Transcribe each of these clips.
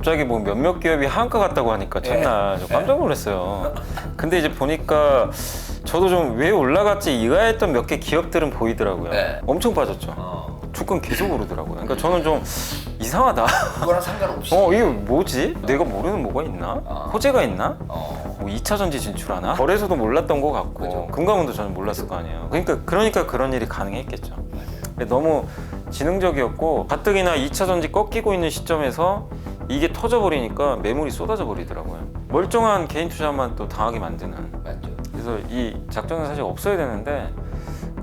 갑자기 뭐 몇몇 기업이 하한가 같다고 하니까 첫날 저 깜짝 놀랐어요. 근데 이제 보니까 저도 좀 왜 올라갔지 의아했던 몇 개 기업들은 보이더라고요. 네. 엄청 빠졌죠. 주가는 계속 오르더라고요. 그러니까 저는 좀 이상하다. 그거랑 상관없이. 이게 뭐지? 내가 모르는 뭐가 있나? 호재가 있나? 뭐 2차 전지 진출하나? 거래소도 몰랐던 것 같고 그죠. 금감원도 저는 몰랐을 거 아니에요. 그러니까 그런 일이 가능했겠죠. 맞아요. 너무 지능적이었고 가뜩이나 2차 전지 꺾이고 있는 시점에서 이게 터져버리니까 매물이 쏟아져 버리더라고요. 멀쩡한 개인 투자만 또 당하게 만드는. 맞죠. 그래서 이 작전은 사실 없어야 되는데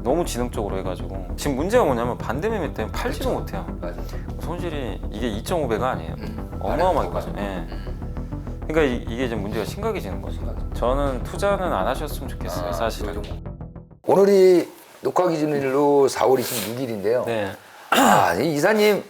너무 지능적으로 해가지고 지금 문제가 뭐냐면 반대 매매 때문에 팔지도 못해요. 맞아요. 손실이 이게 2.5배가 아니에요. 말해도 어마어마하거든요. 예. 그러니까 이게 이제 문제가 심각해지는 거죠. 저는 투자는 안 하셨으면 좋겠어요, 사실은. 오늘이 녹화 기준일로 4월 26일인데요. 네. 이 이사님을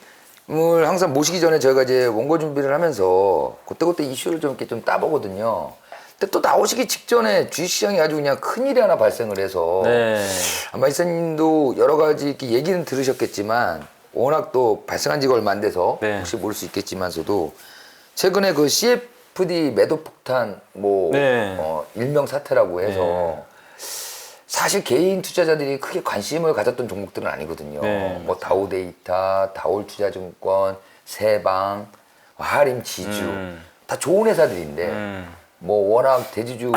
항상 모시기 전에 저희가 이제 원고 준비를 하면서 그때그때 이슈를 좀 이렇게 좀 따보거든요. 근데 또 나오시기 직전에 주식시장이 아주 그냥 큰일이 하나 발생을 해서 네. 아마 이사님도 여러 가지 이렇게 얘기는 들으셨겠지만 워낙 또 발생한 지가 얼마 안 돼서 네. 혹시 모를 수 있겠지만서도 최근에 그 CFD 매도 폭탄 네. 일명 사태라고 해서 네. 사실 개인 투자자들이 크게 관심을 가졌던 종목들은 아니거든요. 네. 뭐 다우데이터, 다올투자증권, 세방, 하림 지주 다 좋은 회사들인데 뭐 워낙 대지주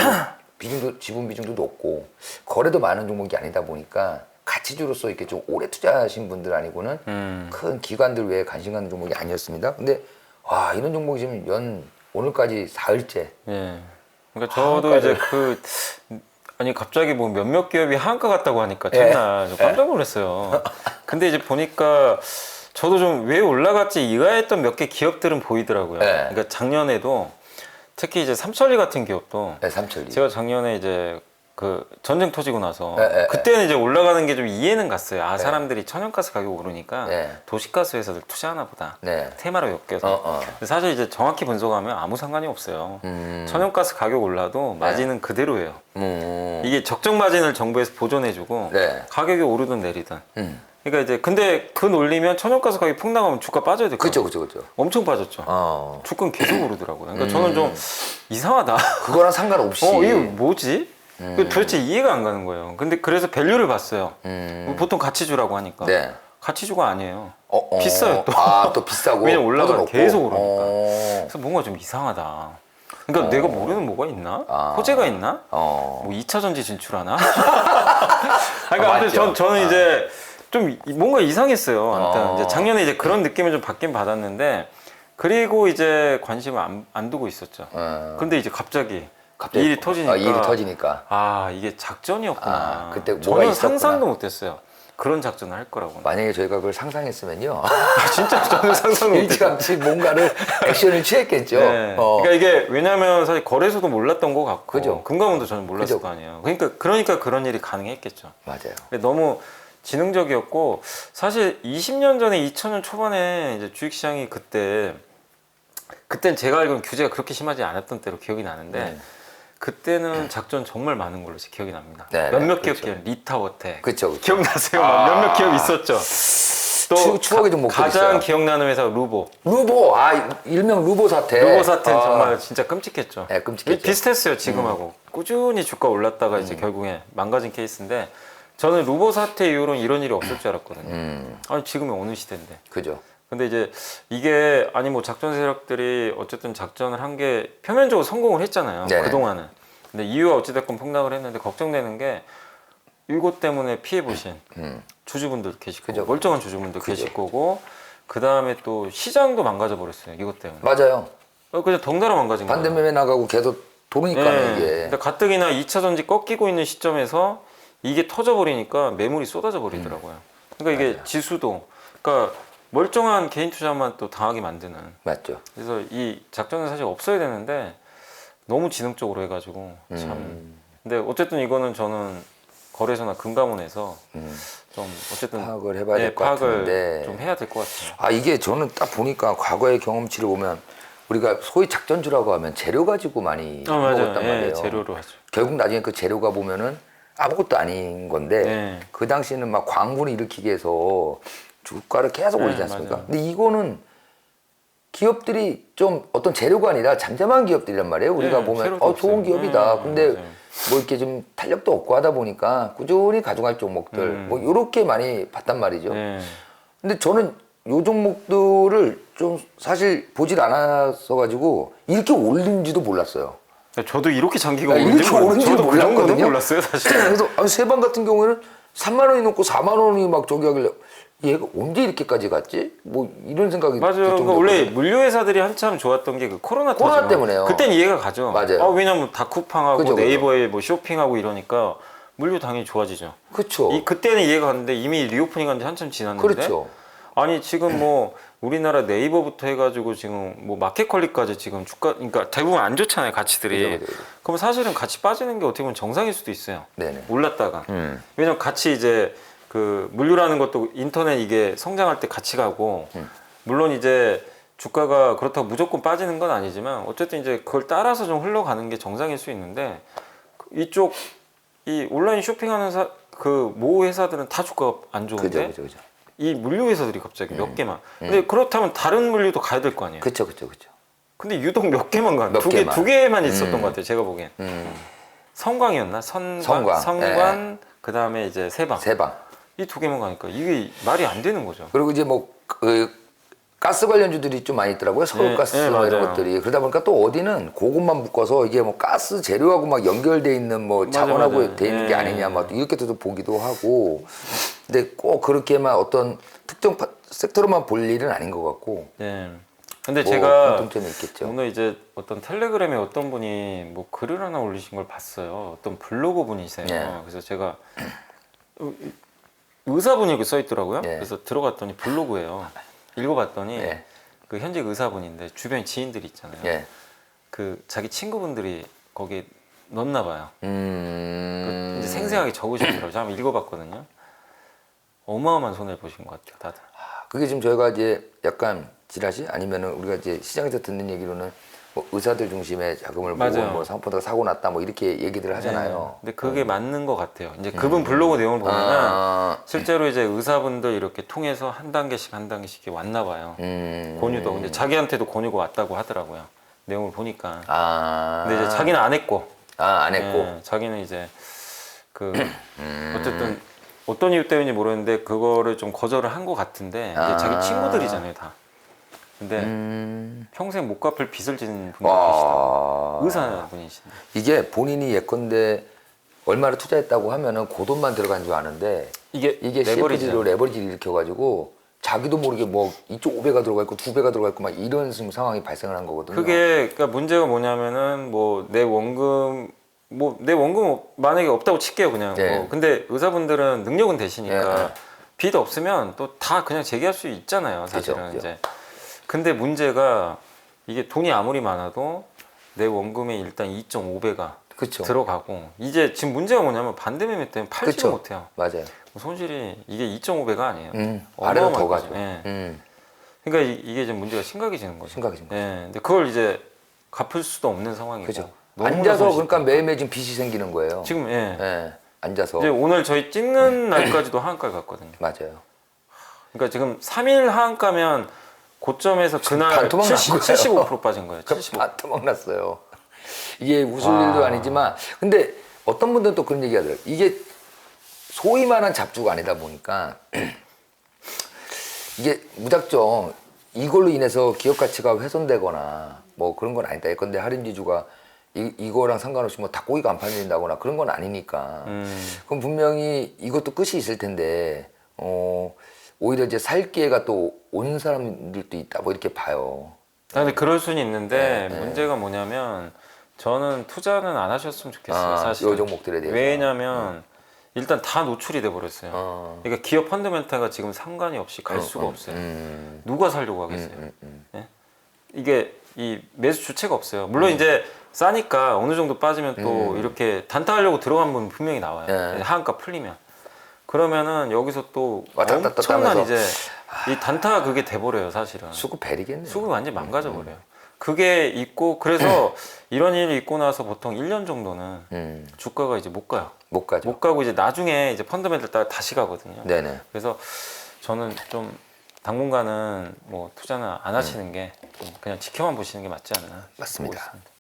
비중도 지분 비중도 높고 거래도 많은 종목이 아니다 보니까 가치주로서 이렇게 좀 오래 투자하신 분들 아니고는 큰 기관들 외에 관심 갖는 종목이 아니었습니다. 근데 와 이런 종목이 지금 오늘까지 4일째. 예. 그러니까 저도 이제 아니 갑자기 뭐 몇몇 기업이 하한가 같다고 하니까 첫날 저 깜짝 놀랐어요. 근데 이제 보니까 저도 좀 왜 올라갔지 의아했던 몇 개 기업들은 보이더라고요. 그러니까 작년에도 특히 이제 삼천리 같은 기업도 삼천리. 제가 작년에 이제 그 전쟁 터지고 나서 그때는 이제 올라가는 게 좀 이해는 갔어요. 사람들이 천연가스 가격 오르니까 도시가스 회사들 투자하나 보다. 테마로 엮여서. 근데 사실 이제 정확히 분석하면 아무 상관이 없어요. 천연가스 가격 올라도 마진은 그대로예요. 이게 적정 마진을 정부에서 보존해주고 가격이 오르든 내리든. 그러니까 이제 근데 그 논리면 천연가스 가격이 폭락하면 주가 빠져야 될 거예요. 그렇죠. 엄청 빠졌죠. 주가는 계속 오르더라고요. 그러니까 저는 좀 이상하다. 그거랑 상관없이. 이게 뭐지? 도대체 이해가 안 가는 거예요. 근데 그래서 밸류를 봤어요. 보통 가치주라고 하니까. 가치주가 아니에요. 비싸요 또. 또 비싸고. 왜냐면 올라가 계속 오르니까. 그래서 그래서 뭔가 좀 이상하다. 그러니까 내가 모르는 뭐가 있나? 호재가 있나? 뭐 2차 전지 진출하나? 그러니까 아무튼 저는 이제 좀 뭔가 이상했어요. 아무튼 이제 작년에 이제 그런 느낌을 좀 받긴 받았는데 그리고 이제 관심을 안 두고 있었죠. 근데 이제 갑자기 일이 터지니까 이게 작전이었구나. 그때 뭐가 저는 있었구나. 상상도 못했어요. 그런 작전을 할 거라고. 만약에 저희가 그걸 상상했으면요. 진짜 저는 상상을 못했어요. 일찌감치 뭔가를 액션을 취했겠죠. 그러니까 이게 왜냐하면 사실 거래소도 몰랐던 것 같고 그죠. 금감원도 저는 몰랐을 거 아니에요. 그러니까 그런 일이 가능했겠죠. 맞아요. 너무 지능적이었고 사실 20년 전에 2000년 초반에 이제 주식시장이 그땐 제가 알기로는 규제가 그렇게 심하지 않았던 때로 기억이 나는데 그때는 작전 정말 많은 걸로 제 기억이 납니다. 몇몇 기업들 리타워텍 기억나세요? 몇몇 기업 있었죠. 또 추억의 종목들 가장 있어요. 기억나는 회사 루보 일명 루보 사태. 루보 사태는 정말 진짜 끔찍했죠. 끔찍했죠. 비슷했어요 지금하고. 꾸준히 주가 올랐다가 이제 결국에 망가진 케이스인데 저는 루보 사태 이후로는 이런 일이 없을 줄 알았거든요. 아니 지금이 어느 시대인데. 그죠. 근데 이제 이게 뭐 작전 세력들이 어쨌든 작전을 한 게 표면적으로 성공을 했잖아요. 그동안은. 근데 이유가 어찌됐건 폭락을 했는데 걱정되는 게 이것 때문에 피해 보신 주주분들 계시고 멀쩡한 주주분들 계실 거고 그 다음에 또 시장도 망가져 버렸어요. 이것 때문에. 맞아요. 그냥 덩달아 망가진 거예요. 반대 매매 나가고 계속 도니까 이게. 근데 가뜩이나 2차 전지 꺾이고 있는 시점에서 이게 터져 버리니까 매물이 쏟아져 버리더라고요. 그러니까 이게 지수도 그러니까 멀쩡한 개인 투자만 또 당하게 만드는. 맞죠. 그래서 이 작전은 사실 없어야 되는데 너무 지능적으로 해가지고 참. 근데 어쨌든 이거는 저는 거래소나 금감원에서 좀 어쨌든 파악을 해봐야 될 것 같은데 좀 해야 될 것 같아요. 이게 저는 딱 보니까 과거의 경험치를 보면 우리가 소위 작전주라고 하면 재료 가지고 많이 먹었단 말이에요. 재료로 하죠. 결국 나중에 그 재료가 보면은 아무것도 아닌 건데 그 당시에는 막 광분을 일으키기 위해서 주가를 계속 올리지 않습니까? 맞아요. 근데 이거는 기업들이 좀 어떤 재료가 아니라 잠잠한 기업들이란 말이에요. 우리가 네, 보면 재료도 좋은 없어요. 기업이다. 근데 맞아요. 뭐 이렇게 좀 탄력도 없고 하다 보니까 꾸준히 가져갈 종목들 뭐 이렇게 많이 봤단 말이죠. 네. 근데 저는 요 종목들을 좀 사실 보질 않아서 가지고 이렇게 올린지도 몰랐어요. 저도 이렇게 장기가 이렇게 오른지도 저도 그 정도는 몰랐거든요. 몰랐어요, 사실. 그래서 세방 같은 경우에는 3만 원이 넘고 4만 원이 막 저기 하길래 얘가 언제 이렇게까지 갔지? 뭐 이런 생각이 맞아요. 그러니까 원래 물류 회사들이 한참 좋았던 게 그 코로나 때문에요. 그땐 이해가 가죠. 맞아요. 왜냐면 다쿠팡하고 그죠, 그죠. 네이버에 뭐 쇼핑하고 이러니까 물류 당연히 좋아지죠. 그렇죠. 그때는 이해가 갔는데 이미 리오프닝한 지 한참 지났는데. 그렇죠. 아니 지금 뭐 우리나라 네이버부터 해가지고 지금 뭐 마켓컬리까지 지금 주가 그러니까 대부분 안 좋잖아요, 가치들이. 그죠, 그죠. 그럼 사실은 같이 빠지는 게 어떻게 보면 정상일 수도 있어요. 네네. 올랐다가. 왜냐면 같이 이제 그 물류라는 것도 인터넷 이게 성장할 때 같이 가고 물론 이제 주가가 그렇다고 무조건 빠지는 건 아니지만 어쨌든 이제 그걸 따라서 좀 흘러가는 게 정상일 수 있는데 이쪽 이 온라인 쇼핑하는 그 모 회사들은 다 주가가 안 좋은데 그죠. 이 물류 회사들이 갑자기 몇 개만. 근데 그렇다면 다른 물류도 가야 될 거 아니에요. 그렇죠. 근데 유독 몇 개만 가. 두 개만 있었던 것 같아요. 제가 보기엔. 성광이었나? 성광. 예. 그 다음에 이제 세방. 이 두 개만 가니까 이게 말이 안 되는 거죠. 그리고 이제 뭐 가스 관련주들이 좀 많이 있더라고요. 서울가스 네, 뭐 이런 맞아요. 것들이. 그러다 보니까 또 어디는 그것만 묶어서 이게 뭐 가스 재료하고 막 연결돼 있는 뭐 자원하고 맞아요. 돼 있는 게 아니냐 막 이렇게도 보기도 하고. 근데 꼭 그렇게만 어떤 특정 섹터로만 볼 일은 아닌 것 같고. 네. 근데 뭐 제가 공통점이 있겠죠. 오늘 이제 어떤 텔레그램에 어떤 분이 뭐 글을 하나 올리신 걸 봤어요. 어떤 블로그 분이세요. 네. 그래서 제가 의사분이 이렇게 써 있더라고요. 네. 그래서 들어갔더니 블로그예요. 읽어봤더니 네. 그 현직 의사분인데 주변에 지인들이 있잖아요. 예. 그 자기 친구분들이 거기에 넣나 봐요. 그 이제 음. 생생하게 적으시더라고요. 제가 한번 읽어봤거든요. 어마어마한 손해를 보신 것 같아요, 다들. 그게 지금 저희가 이제 약간 지라시 아니면은 우리가 이제 시장에서 듣는 얘기로는 뭐 의사들 중심의 자금을 모으고 맞아요. 뭐 상품보다 사고 났다 뭐 이렇게 얘기들을 하잖아요. 네. 근데 그게 맞는 것 같아요. 이제 그분 블로그 내용을 보면은 실제로 이제 의사분들 이렇게 통해서 한 단계씩 이렇게 왔나 봐요. 권유도. 근데 자기한테도 권유가 왔다고 하더라고요. 내용을 보니까. 근데 이제 자기는 안 했고. 안 했고. 네, 자기는 이제 그 어쨌든 어떤 이유 때문인지 모르는데 그거를 좀 거절을 한 것 같은데 이제 자기 친구들이잖아요, 다. 근데 평생 못 갚을 빚을 지는 분이 계시다. 의사분이신데. 이게 본인이 예컨대 얼마를 투자했다고 하면은 그 돈만 들어간 줄 아는데 이게 CFD로 레버리지를 일으켜가지고 자기도 모르게 뭐 이쪽 5배가 들어가 있고 2배가 들어가 있고 막 이런 지금 상황이 발생을 한 거거든요. 그게 그러니까 문제가 뭐냐면은 뭐 내 원금 만약에 없다고 칠게요 그냥. 네. 뭐. 근데 의사분들은 능력은 되시니까 네. 빚 없으면 또 다 그냥 재기할 수 있잖아요 사실은. 그죠. 이제. 근데 문제가 이게 돈이 아무리 많아도 내 원금의 일단 2.5배가 그쵸. 들어가고 이제 지금 문제가 뭐냐면 반대 매매 때문에 팔지도 그쵸. 못해요. 맞아요. 손실이 이게 2.5배가 아니에요. 아래로 더 어마어마한 가죠. 거죠. 예. 그러니까 이게 좀 문제가 심각해지는 거죠. 심각해진 거죠. 예. 근데 그걸 이제 갚을 수도 없는 상황이고. 그죠. 너무나 앉아서 손실이 그러니까 매일매일 지금 빚이 생기는 거예요. 지금 예. 예. 앉아서. 이제 오늘 저희 찍는 날까지도 하한가를 갔거든요. 맞아요. 그러니까 지금 3일 하한가면 고점에서 그날 반토막 난 거예요. 75% 빠진 거예요. 75%. 반토막 났어요. 이게 웃을 일도 아니지만 근데 어떤 분들은 또 그런 얘기 하더라고요. 이게 소위 말한 잡주가 아니다 보니까 이게 무작정 이걸로 인해서 기업 가치가 훼손되거나 뭐 그런 건 아니다. 예컨대 할인지주가 이거랑 상관없이 뭐 닭고기가 안 팔린다거나 그런 건 아니니까. 그럼 분명히 이것도 끝이 있을 텐데 오히려 이제 살 기회가 또 온 사람들도 있다 뭐 이렇게 봐요. 근데 그럴 수는 있는데 네. 문제가 뭐냐면 저는 투자는 안 하셨으면 좋겠어요. 사실. 요 종목들에 대해서. 왜냐면 일단 다 노출이 돼 버렸어요. 그러니까 기업 펀더멘탈과 지금 상관이 없이 갈 수가 없어요. 누가 살려고 하겠어요? 예? 이게 이 매수 주체가 없어요. 물론 이제 싸니까 어느 정도 빠지면 또 이렇게 단타하려고 들어간 분 분명히 나와요. 하한가 풀리면. 그러면은 여기서 또 왔다 갔다 엄청난 하면서. 이제 이 단타가 그게 돼버려요 사실은. 수급 베리겠네. 수급이 완전 망가져 버려요. 그게 있고 그래서 이런 일이 있고 나서 보통 1년 정도는 주가가 이제 못 가요. 못 가죠. 못 가고 이제 나중에 이제 펀더멘탈 따라 다시 가거든요. 네네. 그래서 저는 좀 당분간은 뭐 투자는 안 하시는 게 좀 그냥 지켜만 보시는 게 맞지 않나 맞습니다. 보고 있습니다.